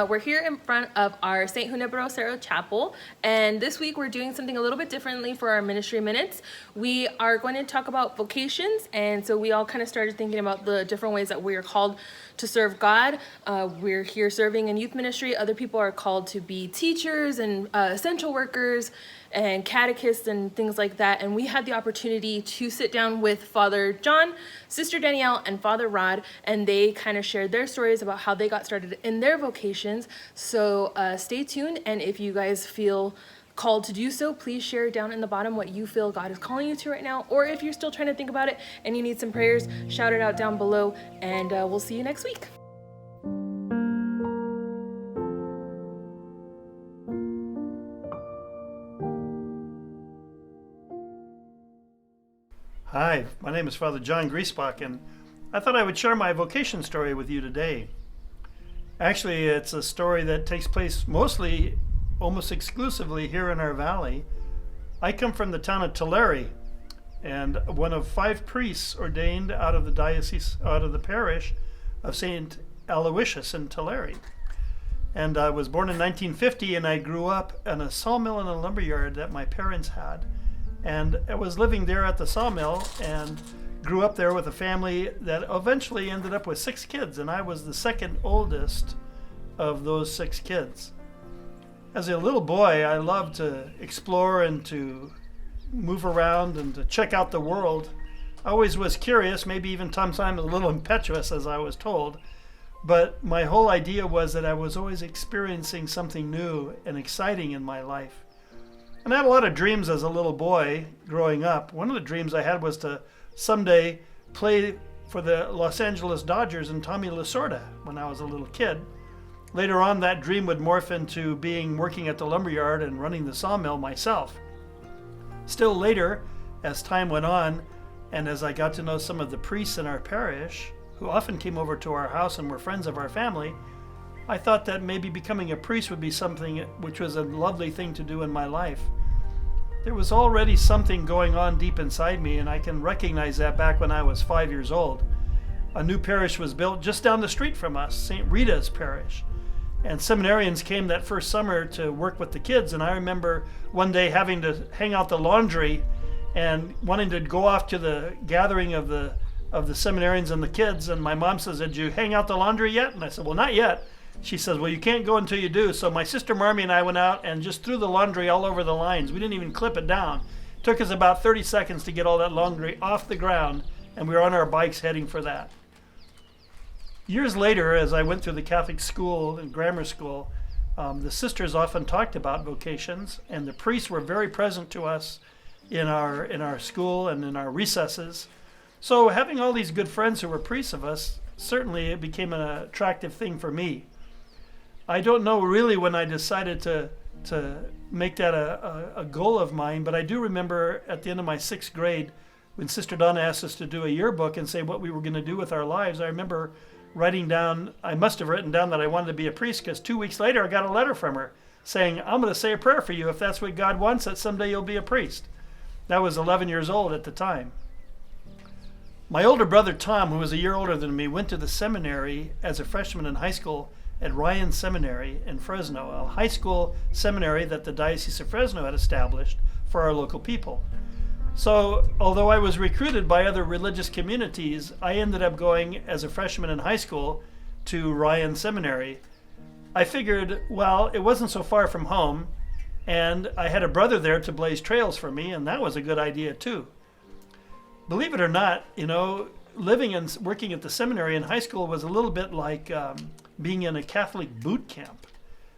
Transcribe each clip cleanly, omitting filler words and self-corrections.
We're here in front of our St. Junipero Cerro Chapel, and this week we're doing something a little bit differently for our ministry minutes. We are going to talk about vocations, and so we all kind of started thinking about the different ways that we are called to serve God. We're here serving in youth ministry. Other people are called to be teachers and essential workers and catechists and things like that. And we had the opportunity to sit down with Father John, Sister Danielle, and Father Rod, and they kind of shared their stories about how they got started in their vocations. So stay tuned, and if you guys feel called to do so, please share down in the bottom what you feel God is calling you to right now, or if you're still trying to think about it and you need some prayers, shout it out down below, and we'll see you next week. Hi, my name is Father John Griesbach, and I thought I would share my vocation story with you today. Actually, it's a story that takes place mostly, almost exclusively here in our valley. I come from the town of Tulare, and one of 5 priests ordained out of the diocese, out of the parish of St. Aloysius in Tulare. And I was born in 1950, and I grew up in a sawmill and a lumberyard that my parents had. And I was living there at the sawmill and grew up there with a family that eventually ended up with 6 kids, and I was the second oldest of those 6 kids. As a little boy, I loved to explore and to move around and to check out the world. I always was curious, maybe even sometimes a little impetuous, as I was told, but my whole idea was that I was always experiencing something new and exciting in my life. And I had a lot of dreams as a little boy growing up. One of the dreams I had was to someday play for the Los Angeles Dodgers and Tommy Lasorda when I was a little kid. Later on, that dream would morph into working at the lumberyard and running the sawmill myself. Still later, as time went on, and as I got to know some of the priests in our parish, who often came over to our house and were friends of our family, I thought that maybe becoming a priest would be something which was a lovely thing to do in my life. There was already something going on deep inside me, and I can recognize that back when I was 5 years old. A new parish was built just down the street from us, St. Rita's Parish. And seminarians came that first summer to work with the kids, and I remember one day having to hang out the laundry and wanting to go off to the gathering of the seminarians and the kids, and my mom says, "Did you hang out the laundry yet?" And I said, "Well, not yet." She says, "Well, you can't go until you do." So my sister Marmy and I went out and just threw the laundry all over the lines. We didn't even clip it down. It took us about 30 seconds to get all that laundry off the ground, and we were on our bikes heading for that. Years later, as I went through the Catholic school and grammar school, the sisters often talked about vocations, and the priests were very present to us in our school and in our recesses. So having all these good friends who were priests of us, certainly it became an attractive thing for me. I don't know really when I decided to make that a goal of mine, but I do remember at the end of my 6th grade when Sister Donna asked us to do a yearbook and say what we were going to do with our lives. I remember I must have written down that I wanted to be a priest, because 2 weeks later I got a letter from her saying, "I'm going to say a prayer for you if that's what God wants, that someday you'll be a priest." That was 11 years old at the time. My older brother Tom, who was a year older than me, went to the seminary as a freshman in high school at Ryan Seminary in Fresno, a high school seminary that the Diocese of Fresno had established for our local people. So, although I was recruited by other religious communities, I ended up going as a freshman in high school to Ryan Seminary. I figured, well, it wasn't so far from home, and I had a brother there to blaze trails for me, and that was a good idea too. Believe it or not, living and working at the seminary in high school was a little bit like being in a Catholic boot camp.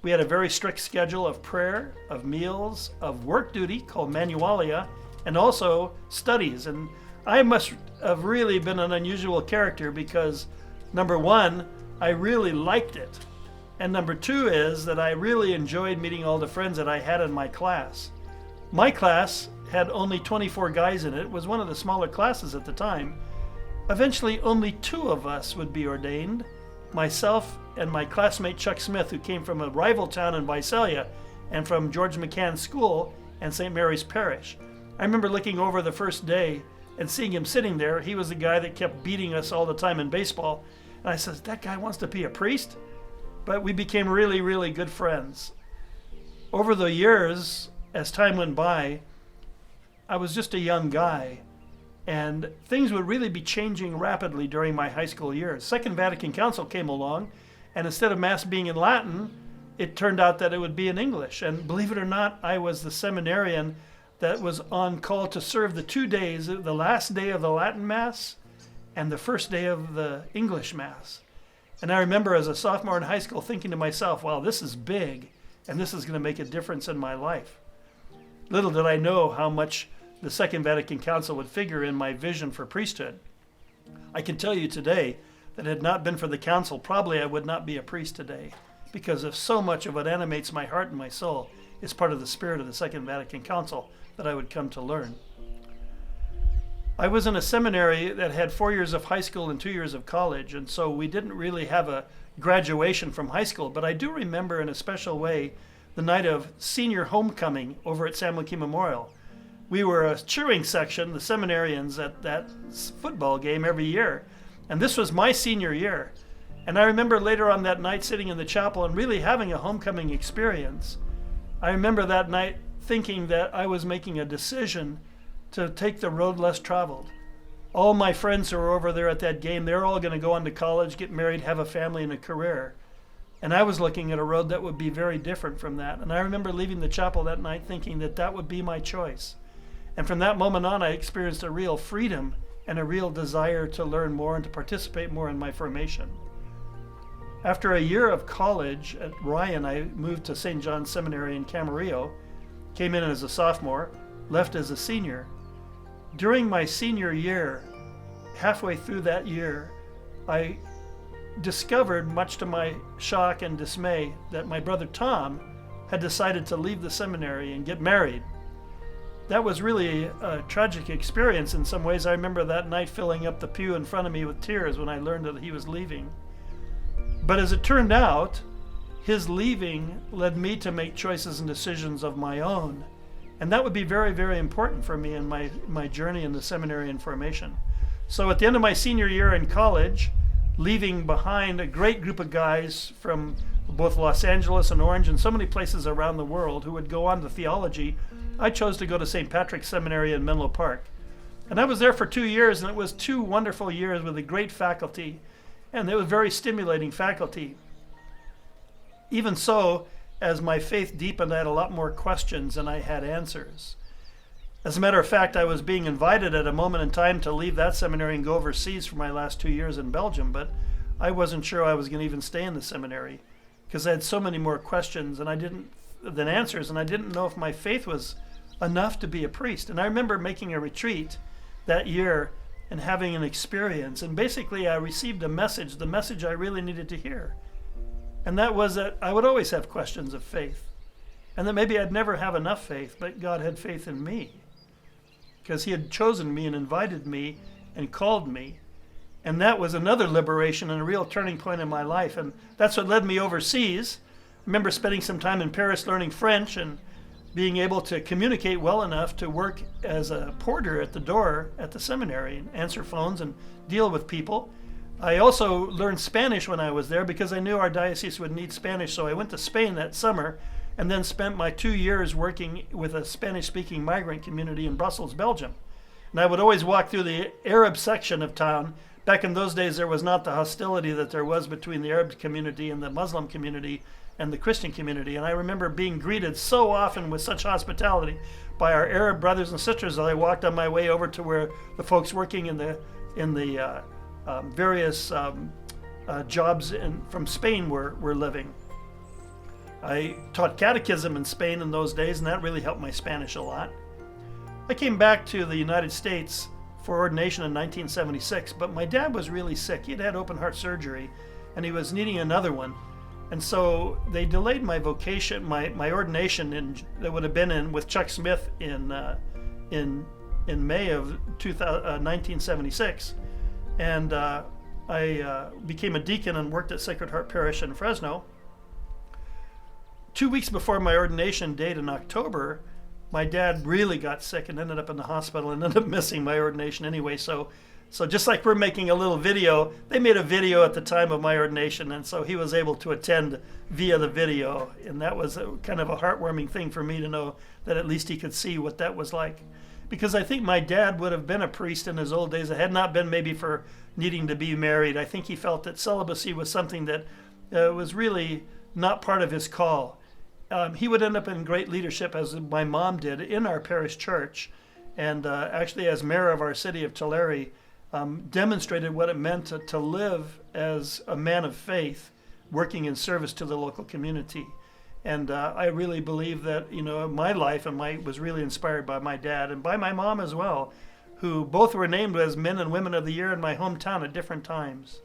We had a very strict schedule of prayer, of meals, of work duty called manualia, and also studies. And I must have really been an unusual character because, number one, I really liked it. And number two is that I really enjoyed meeting all the friends that I had in my class. My class had only 24 guys in it. It was one of the smaller classes at the time. Eventually, only 2 of us would be ordained, myself and my classmate Chuck Smith, who came from a rival town in Visalia and from George McCann's school and St. Mary's Parish. I remember looking over the first day and seeing him sitting there. He was the guy that kept beating us all the time in baseball. And I said, "That guy wants to be a priest?" but we became really, really good friends. Over the years, as time went by, I was just a young guy, and things would really be changing rapidly during my high school years. Second Vatican Council came along, and instead of Mass being in Latin, it turned out that it would be in English. And believe it or not, I was the seminarian that was on call to serve the 2 days, the last day of the Latin Mass and the first day of the English Mass. And I remember as a sophomore in high school thinking to myself, wow, this is big, and this is going to make a difference in my life. Little did I know how much the Second Vatican Council would figure in my vision for priesthood. I can tell you today that had it not been for the council, probably I would not be a priest today, because of so much of what animates my heart and my soul is part of the spirit of the Second Vatican Council that I would come to learn. I was in a seminary that had 4 years of high school and 2 years of college, and so we didn't really have a graduation from high school, but I do remember in a special way the night of senior homecoming over at San Joaquin Memorial. We were a cheering section, the seminarians, at that football game every year, and this was my senior year. And I remember later on that night sitting in the chapel and really having a homecoming experience. I remember that night thinking that I was making a decision to take the road less traveled. All my friends who were over there at that game, they're all going to go on to college, get married, have a family and a career. And I was looking at a road that would be very different from that. And I remember leaving the chapel that night thinking that that would be my choice. And from that moment on, I experienced a real freedom and a real desire to learn more and to participate more in my formation. After a year of college at Ryan, I moved to St. John's Seminary in Camarillo, came in as a sophomore, left as a senior. During my senior year, halfway through that year, I discovered, much to my shock and dismay, that my brother Tom had decided to leave the seminary and get married. That was really a tragic experience in some ways. I remember that night filling up the pew in front of me with tears when I learned that he was leaving. But as it turned out, his leaving led me to make choices and decisions of my own. And that would be very, very important for me in my journey in the seminary and formation. So at the end of my senior year in college, leaving behind a great group of guys from both Los Angeles and Orange and so many places around the world who would go on to theology, I chose to go to St. Patrick's Seminary in Menlo Park. And I was there for 2 years, and it was 2 wonderful years with a great faculty, and it was very stimulating faculty. Even so, as my faith deepened, I had a lot more questions than I had answers. As a matter of fact, I was being invited at a moment in time to leave that seminary and go overseas for my last 2 years in Belgium, but I wasn't sure I was going to even stay in the seminary because I had so many more questions than answers, and I didn't know if my faith was enough to be a priest. And I remember making a retreat that year and having an experience, and basically I received a message, the message I really needed to hear. And that was that I would always have questions of faith, and that maybe I'd never have enough faith, but God had faith in me because he had chosen me and invited me and called me. And that was another liberation and a real turning point in my life. And that's what led me overseas. I remember spending some time in Paris learning French and being able to communicate well enough to work as a porter at the door at the seminary and answer phones and deal with people. I also learned Spanish when I was there because I knew our diocese would need Spanish. So I went to Spain that summer and then spent my 2 years working with a Spanish-speaking migrant community in Brussels, Belgium. And I would always walk through the Arab section of town. Back in those days, there was not the hostility that there was between the Arab community and the Muslim community and the Christian community. And I remember being greeted so often with such hospitality by our Arab brothers and sisters that I walked on my way over to where the folks working in the various jobs from Spain were living. I taught catechism in Spain in those days, and that really helped my Spanish a lot. I came back to the United States for ordination in 1976, but my dad was really sick. He'd had open heart surgery, and he was needing another one. And so they delayed my vocation, my ordination, that would have been with Chuck Smith in May of 1976. And I became a deacon and worked at Sacred Heart Parish in Fresno. 2 weeks before my ordination date in October, my dad really got sick and ended up in the hospital and ended up missing my ordination anyway. So So just like we're making a little video, they made a video at the time of my ordination, and so he was able to attend via the video. And that was kind of a heartwarming thing for me to know that at least he could see what that was like. Because I think my dad would have been a priest in his old days. It had not been maybe for needing to be married. I think he felt that celibacy was something that was really not part of his call. He would end up in great leadership, as my mom did, in our parish church. And actually, as mayor of our city of Tulare, demonstrated what it meant to live as a man of faith, working in service to the local community. And I really believe that, my life was really inspired by my dad and by my mom as well, who both were named as Men and Women of the Year in my hometown at different times.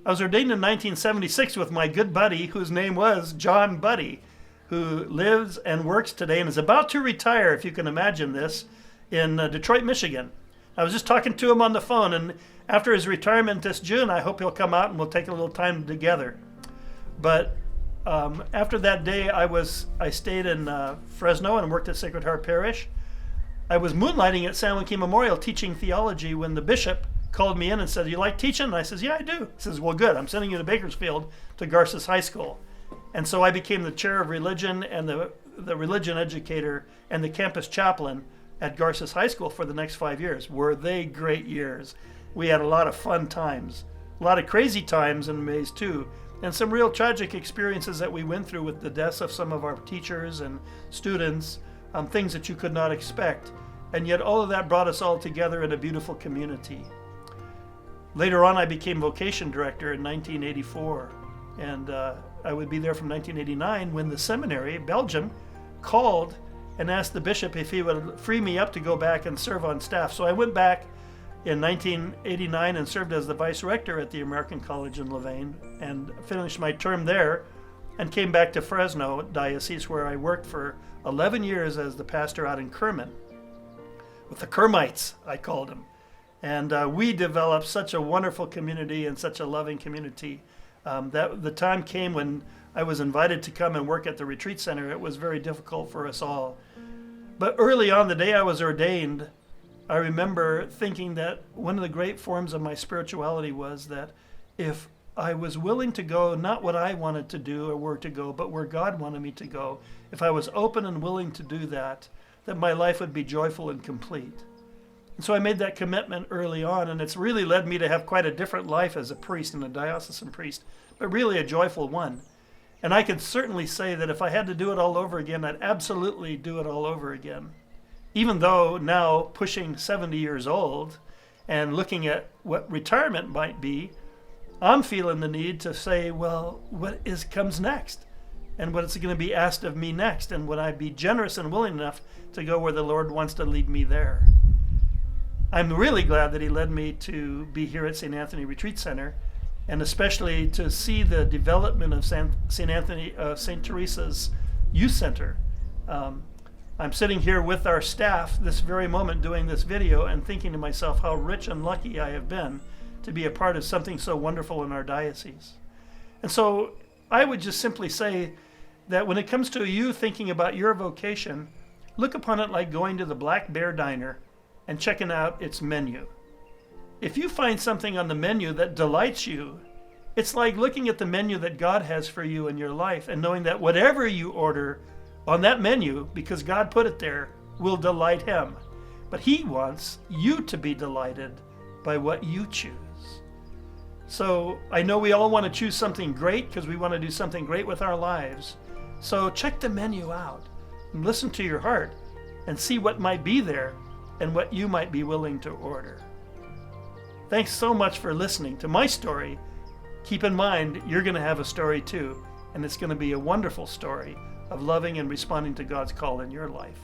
I was ordained in 1976 with my good buddy, whose name was John Buddy, who lives and works today and is about to retire, if you can imagine this, in Detroit, Michigan. I was just talking to him on the phone, and after his retirement this June, I hope he'll come out and we'll take a little time together. But after that day, I stayed in Fresno and worked at Sacred Heart Parish. I was moonlighting at San Joaquin Memorial teaching theology when the bishop called me in and said, "You like teaching?" And I says, "Yeah, I do." He says, "Well, good. I'm sending you to Bakersfield to Garces High School." And so I became the chair of religion and the religion educator and the campus chaplain at Garces High School for the next 5 years. Were they great years? We had a lot of fun times, a lot of crazy times in ways too, and some real tragic experiences that we went through with the deaths of some of our teachers and students, things that you could not expect. And yet all of that brought us all together in a beautiful community. Later on, I became Vocation director in 1984, and I would be there from 1989 when the seminary, Belgium, called and asked the bishop if he would free me up to go back and serve on staff. So I went back in 1989 and served as the vice rector at the American College in Louvain and finished my term there and came back to Fresno Diocese, where I worked for 11 years as the pastor out in Kerman with the Kermites, I called them. And we developed such a wonderful community and such a loving community. That the time came when I was invited to come and work at the retreat center. It was very difficult for us all. But early on, the day I was ordained, I remember thinking that one of the great forms of my spirituality was that if I was willing to go, not what I wanted to do or where to go, but where God wanted me to go, if I was open and willing to do that my life would be joyful and complete. And so I made that commitment early on, and it's really led me to have quite a different life as a priest and a diocesan priest, but really a joyful one. And I can certainly say that if I had to do it all over again, I'd absolutely do it all over again. Even though now pushing 70 years old and looking at what retirement might be, I'm feeling the need to say, well, what comes next? And what is going to be asked of me next? And would I be generous and willing enough to go where the Lord wants to lead me there? I'm really glad that he led me to be here at St. Anthony Retreat Center, and especially to see the development of St. Teresa's Youth Center. I'm sitting here with our staff this very moment doing this video and thinking to myself how rich and lucky I have been to be a part of something so wonderful in our diocese. And so I would just simply say that when it comes to you thinking about your vocation, look upon it like going to the Black Bear Diner and checking out its menu. If you find something on the menu that delights you, it's like looking at the menu that God has for you in your life and knowing that whatever you order on that menu, because God put it there, will delight him. But he wants you to be delighted by what you choose. So I know we all want to choose something great because we want to do something great with our lives. So check the menu out and listen to your heart and see what might be there and what you might be willing to order. Thanks so much for listening to my story. Keep in mind, you're going to have a story too, and it's going to be a wonderful story of loving and responding to God's call in your life.